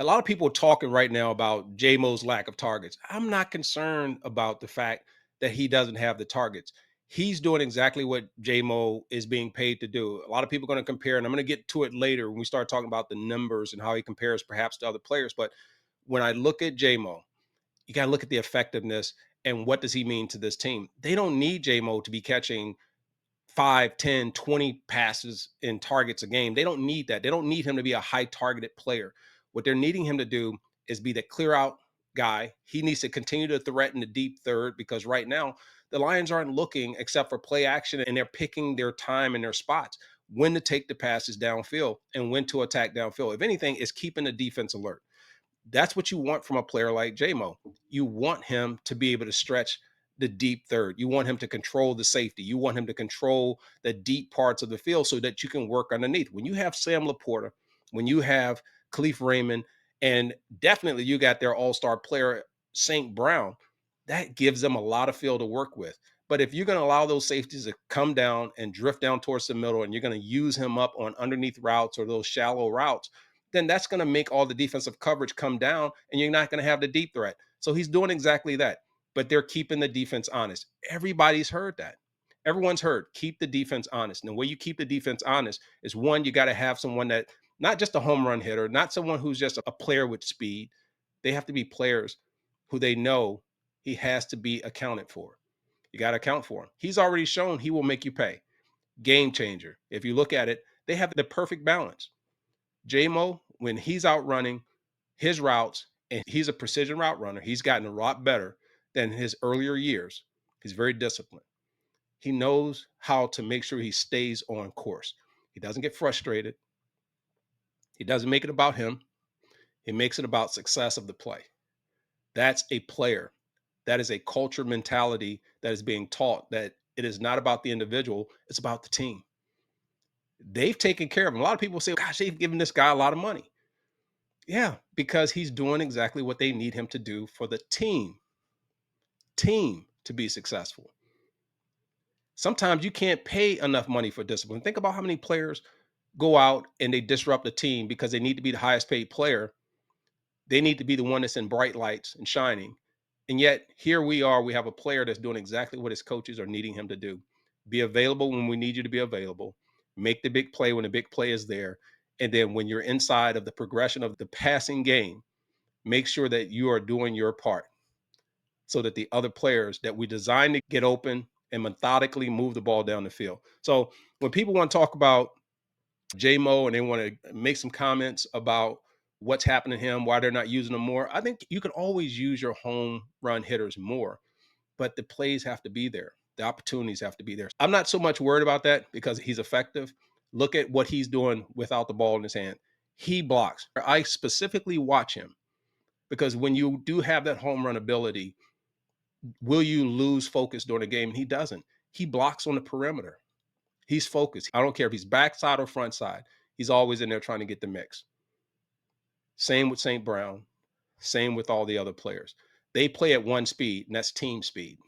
A lot of people are talking right now about Jamo's lack of targets. I'm not concerned about the fact that he doesn't have the targets. He's doing exactly what Jamo is being paid to do. A lot of people are going to compare, and I'm going to get to it later when we start talking about the numbers and how he compares perhaps to other players. But when I look at Jamo, you got to look at the effectiveness and what does he mean to this team. They don't need Jamo to be catching 5, 10, 20 passes and targets a game. They don't need that. They don't need him to be a high targeted player. What they're needing him to do is be the clear out guy. He needs to continue to threaten the deep third because right now the Lions aren't looking except for play action and they're picking their time and their spots when to take the passes downfield and when to attack downfield. If anything, is keeping the defense alert. That's what you want from a player like Jamo. You want him to be able to stretch the deep third. You want him to control the safety. You want him to control the deep parts of the field so that you can work underneath. When you have Sam Laporta, when you have Khalif Raymond, and definitely you got their all-star player, St. Brown, that gives them a lot of field to work with. But if you're going to allow those safeties to come down and drift down towards the middle, and you're going to use him up on underneath routes or those shallow routes, then that's going to make all the defensive coverage come down and you're not going to have the deep threat. So he's doing exactly that, but they're keeping the defense honest. Everybody's heard that. Everyone's heard keep the defense honest. And the way you keep the defense honest is one, you got to have someone that not just a home run hitter, not someone who's just a player with speed. They have to be players who they know he has to be accounted for. You got to account for him. He's already shown he will make you pay. Game changer. If you look at it, they have the perfect balance. JMO, when he's out running his routes, and he's a precision route runner, he's gotten a lot better than his earlier years. He's very disciplined. He knows how to make sure he stays on course. He doesn't get frustrated. He doesn't make it about him. He makes it about success of the play. That's a player. That is a culture mentality that is being taught that it is not about the individual, it's about the team. They've taken care of him. A lot of people say, gosh, they've given this guy a lot of money. Yeah, because he's doing exactly what they need him to do for the team to be successful. Sometimes you can't pay enough money for discipline. Think about how many players go out and they disrupt the team because they need to be the highest paid player. They need to be the one that's in bright lights and shining. And yet here we are, we have a player that's doing exactly what his coaches are needing him to do. Be available when we need you to be available. Make the big play when the big play is there. And then when you're inside of the progression of the passing game, make sure that you are doing your part so that the other players that we designed to get open and methodically move the ball down the field. So when people want to talk about JMO and they want to make some comments about what's happening to him, why they're not using him more, I think you can always use your home run hitters more, but the plays have to be there. The opportunities have to be there. I'm not so much worried about that because he's effective. Look at what he's doing without the ball in his hand. He blocks. I specifically watch him because when you do have that home run ability, will you lose focus during the game? And he doesn't. He blocks on the perimeter. He's focused. I don't care if he's backside or front side. He's always in there trying to get the mix. Same with St. Brown. Same with all the other players. They play at one speed, and that's team speed.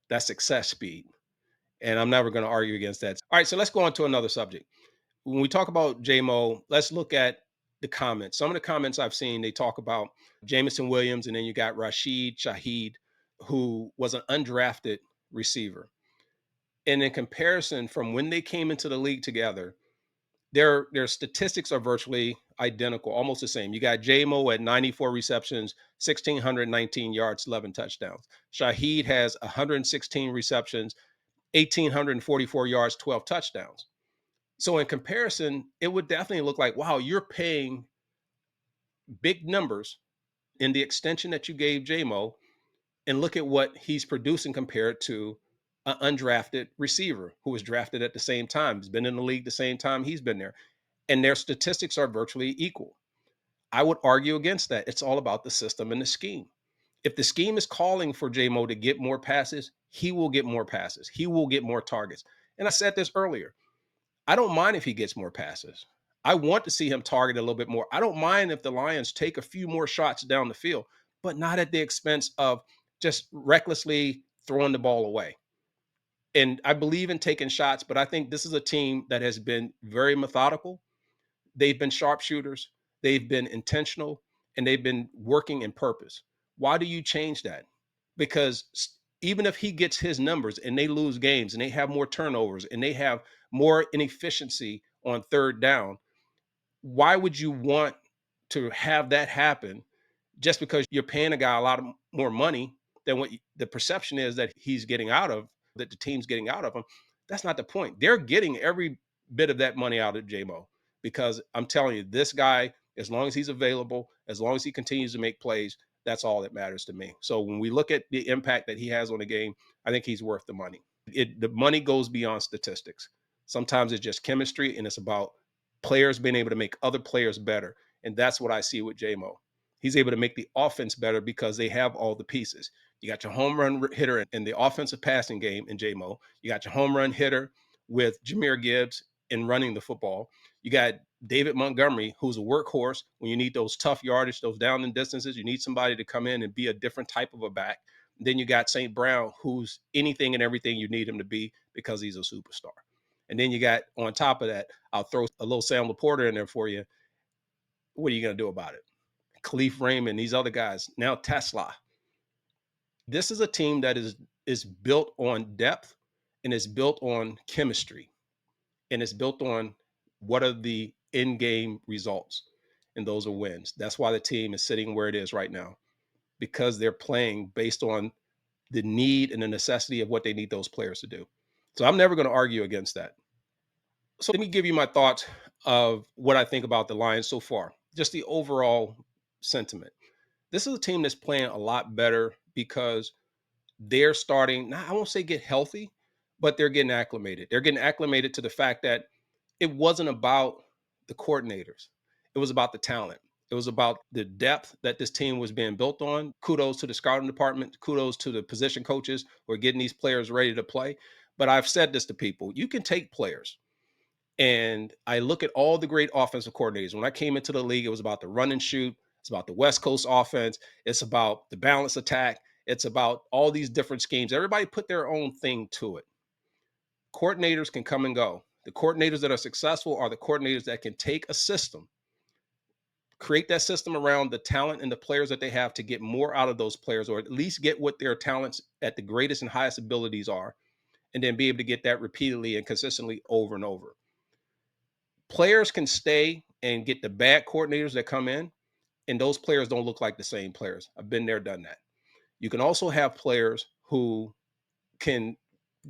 That's success speed. And I'm never going to argue against that. All right, so let's go on to another subject. When we talk about JMO, let's look at the comments. Some of the comments I've seen, they talk about Jameson Williams, and then you got Rashid Shaheed, who was an undrafted receiver. And in comparison from when they came into the league together, their statistics are virtually identical, almost the same. You got Jamo at 94 receptions, 1,619 yards, 11 touchdowns. Shaheed has 116 receptions, 1,844 yards, 12 touchdowns. So in comparison, it would definitely look like, wow, you're paying big numbers in the extension that you gave Jamo, and look at what he's producing compared to an undrafted receiver who was drafted at the same time. He's been in the league the same time he's been there. And their statistics are virtually equal. I would argue against that. It's all about the system and the scheme. If the scheme is calling for JMO to get more passes, he will get more passes. He will get more targets. And I said this earlier. I don't mind if he gets more passes. I want to see him target a little bit more. I don't mind if the Lions take a few more shots down the field, but not at the expense of just recklessly throwing the ball away. And I believe in taking shots, but I think this is a team that has been very methodical. They've been sharpshooters. They've been intentional. and they've been working in purpose. Why do you change that? Because even if he gets his numbers and they lose games and they have more turnovers and they have more inefficiency on third down, why would you want to have that happen just because you're paying a guy a lot of more money than what the perception is that he's getting out of, that the team's getting out of him? That's not the point. They're getting every bit of that money out of Jamo, because I'm telling you, this guy, as long as he's available, as long as he continues to make plays, that's all that matters to me. So when we look at the impact that he has on the game, I think he's worth the money. The money goes beyond statistics. Sometimes it's just chemistry, and it's about players being able to make other players better. And that's what I see with Jamo. He's able to make the offense better because they have all the pieces. You got your home run hitter in the offensive passing game in Jamo. You got your home run hitter with Jahmyr Gibbs in running the football. You got David Montgomery, who's a workhorse when you need those tough yardage, those down and distances. You need somebody to come in and be a different type of a back. Then you got St. Brown, who's anything and everything you need him to be because he's a superstar. And then you got, on top of that, I'll throw a little Sam Laporta in there for you. What are you going to do about it? Khalif Raymond, these other guys, now Tesla. This is a team that is built on depth, and it's built on chemistry, and it's built on what are the in-game results, and those are wins. That's why the team is sitting where it is right now, because they're playing based on the need and the necessity of what they need those players to do. So I'm never going to argue against that. So let me give you my thoughts of what I think about the Lions so far, just the overall sentiment. This is a team that's playing a lot better because they're starting, I won't say get healthy, but they're getting acclimated. They're getting acclimated to the fact that it wasn't about the coordinators, it was about the talent. It was about the depth that this team was being built on. Kudos to the scouting department. Kudos to the position coaches who are getting these players ready to play. But I've said this to people, you can take players, and I look at all the great offensive coordinators. When I came into the league, it was about the run and shoot. It's about the West Coast offense. It's about the balance attack. It's about all these different schemes. Everybody put their own thing to it. Coordinators can come and go. The coordinators that are successful are the coordinators that can take a system, create that system around the talent and the players that they have to get more out of those players, or at least get what their talents at the greatest and highest abilities are, and then be able to get that repeatedly and consistently over and over. Players can stay and get the bad coordinators that come in, and those players don't look like the same players. I've been there, done that. You can also have players who can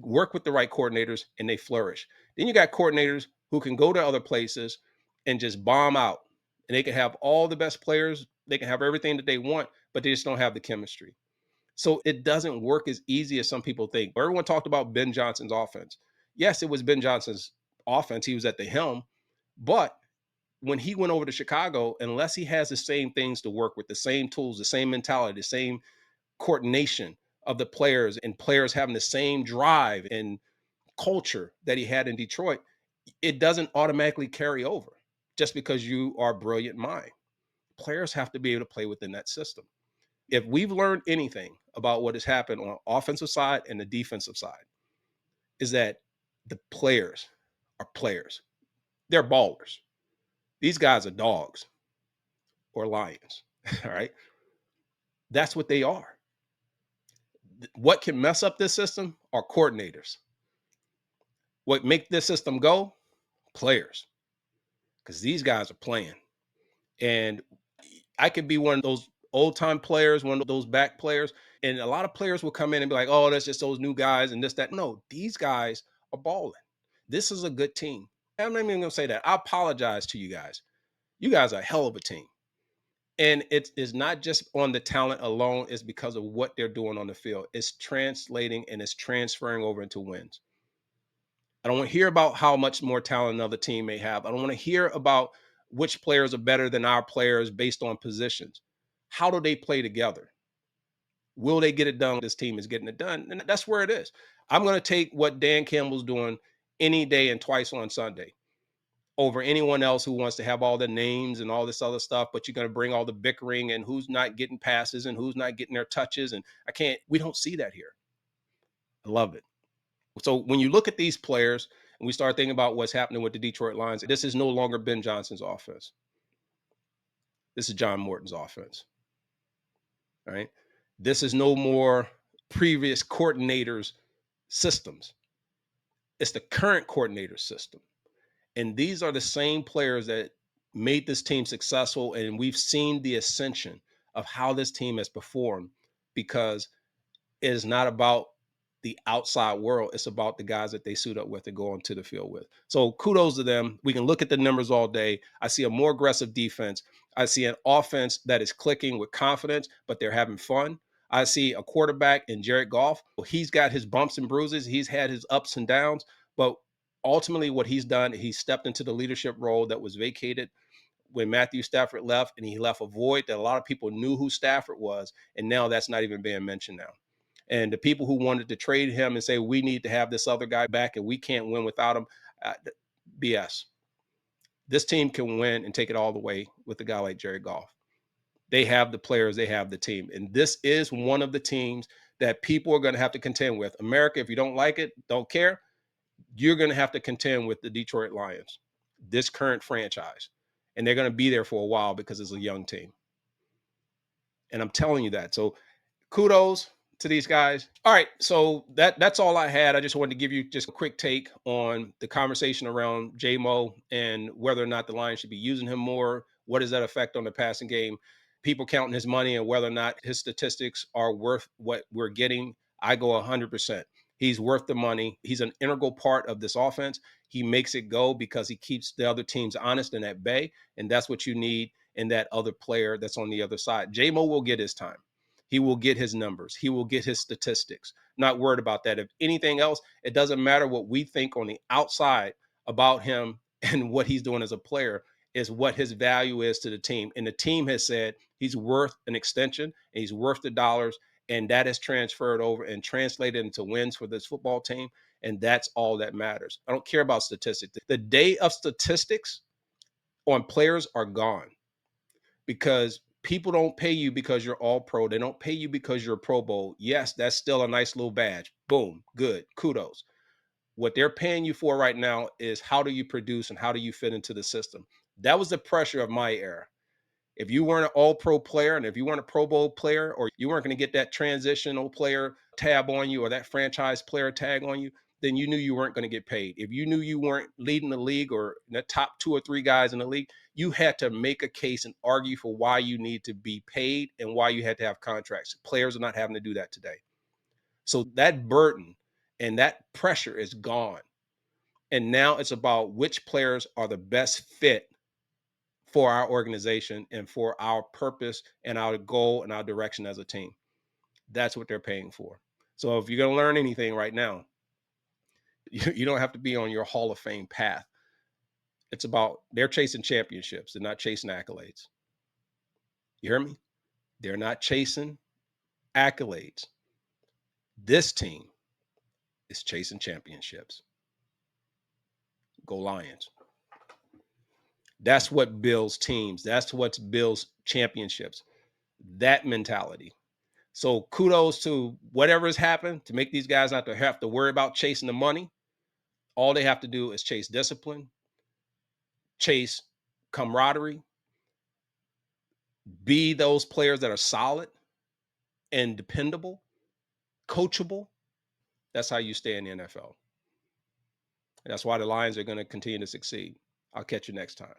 work with the right coordinators and they flourish. Then you got coordinators who can go to other places and just bomb out. And they can have all the best players, they can have everything that they want, but they just don't have the chemistry. So it doesn't work as easy as some people think. Everyone talked about Ben Johnson's offense. Yes, it was Ben Johnson's offense. He was at the helm, but when he went over to Chicago, unless he has the same things to work with, the same tools, the same mentality, the same coordination of the players, and players having the same drive and culture that he had in Detroit, it doesn't automatically carry over just because you are a brilliant mind. Players have to be able to play within that system. If we've learned anything about what has happened on offensive side and the defensive side, is that the players are players. They're ballers. These guys are dogs or lions. All right. That's what they are. What can mess up this system are coordinators. What make this system go? Players. Because these guys are playing. And I could be one of those old time players, one of those back players. And a lot of players will come in and be like, oh, that's just those new guys and this, that. No, these guys are balling. This is a good team. I'm not even going to say that. I apologize to you guys. You guys are a hell of a team. And it is not just on the talent alone, it's because of what they're doing on the field. It's translating and it's transferring over into wins. I don't want to hear about how much more talent another team may have. I don't want to hear about which players are better than our players based on positions. How do they play together? Will they get it done? This team is getting it done. And that's where it is. I'm going to take what Dan Campbell's doing any day and twice on Sunday over anyone else who wants to have all the names and all this other stuff, but you're going to bring all the bickering and who's not getting passes and who's not getting their touches. And we don't see that here. I love it. So when you look at these players and we start thinking about what's happening with the Detroit Lions, this is no longer Ben Johnson's offense. This is John Morton's offense. All right. This is no more previous coordinators' systems. It's the current coordinator system. And these are the same players that made this team successful. And we've seen the ascension of how this team has performed because it is not about the outside world. It's about the guys that they suit up with and go onto the field with. So kudos to them. We can look at the numbers all day. I see a more aggressive defense. I see an offense that is clicking with confidence, but they're having fun. I see a quarterback in Jared Goff. He's got his bumps and bruises. He's had his ups and downs, but ultimately what he's done, he stepped into the leadership role that was vacated when Matthew Stafford left, and he left a void that a lot of people knew who Stafford was, and now that's not even being mentioned now. And the people who wanted to trade him and say we need to have this other guy back and we can't win without him, BS. This team can win and take it all the way with a guy like Jared Goff. They have the players, they have the team, and this is one of the teams that people are going to have to contend with. America, if you don't like it, don't care, you're going to have to contend with the Detroit Lions, this current franchise, and they're going to be there for a while because it's a young team. And I'm telling you that. So kudos to these guys. All right, so that's all I had. I just wanted to give you just a quick take on the conversation around Jamo and whether or not the Lions should be using him more. What does that affect on the passing game? People counting his money and whether or not his statistics are worth what we're getting. I go 100%. He's worth the money. He's an integral part of this offense. He makes it go because he keeps the other teams honest and at bay, and that's what you need in that other player that's on the other side. Jamo will get his time. He will get his numbers. He will get his statistics. Not worried about that. If anything else, it doesn't matter what we think on the outside about him and what he's doing as a player, is what his value is to the team. And the team has said he's worth an extension and he's worth the dollars. And that is transferred over and translated into wins for this football team. And that's all that matters. I don't care about statistics. The day of statistics on players are gone, because people don't pay you because you're all pro. They don't pay you because you're a Pro Bowl. Yes, that's still a nice little badge. Boom, good, kudos. What they're paying you for right now is how do you produce and how do you fit into the system. That was the pressure of my era. If you weren't an all pro player and if you weren't a Pro Bowl player, or you weren't going to get that transitional player tab on you or that franchise player tag on you, then you knew you weren't going to get paid. If you knew you weren't leading the league or the top 2 or 3 guys in the league, you had to make a case and argue for why you need to be paid and why you had to have contracts. Players are not having to do that today. So that burden and that pressure is gone. And now it's about which players are the best fit for our organization and for our purpose and our goal and our direction as a team. That's what they're paying for. So if you're going to learn anything right now, you don't have to be on your Hall of Fame path. It's about they're chasing championships. They're not chasing accolades. You hear me? They're not chasing accolades. This team is chasing championships. Go Lions. That's what builds teams. That's what builds championships. That mentality. So kudos to whatever has happened to make these guys not to have to worry about chasing the money. All they have to do is chase discipline, chase camaraderie, be those players that are solid and dependable, coachable. That's how you stay in the NFL. And that's why the Lions are going to continue to succeed. I'll catch you next time.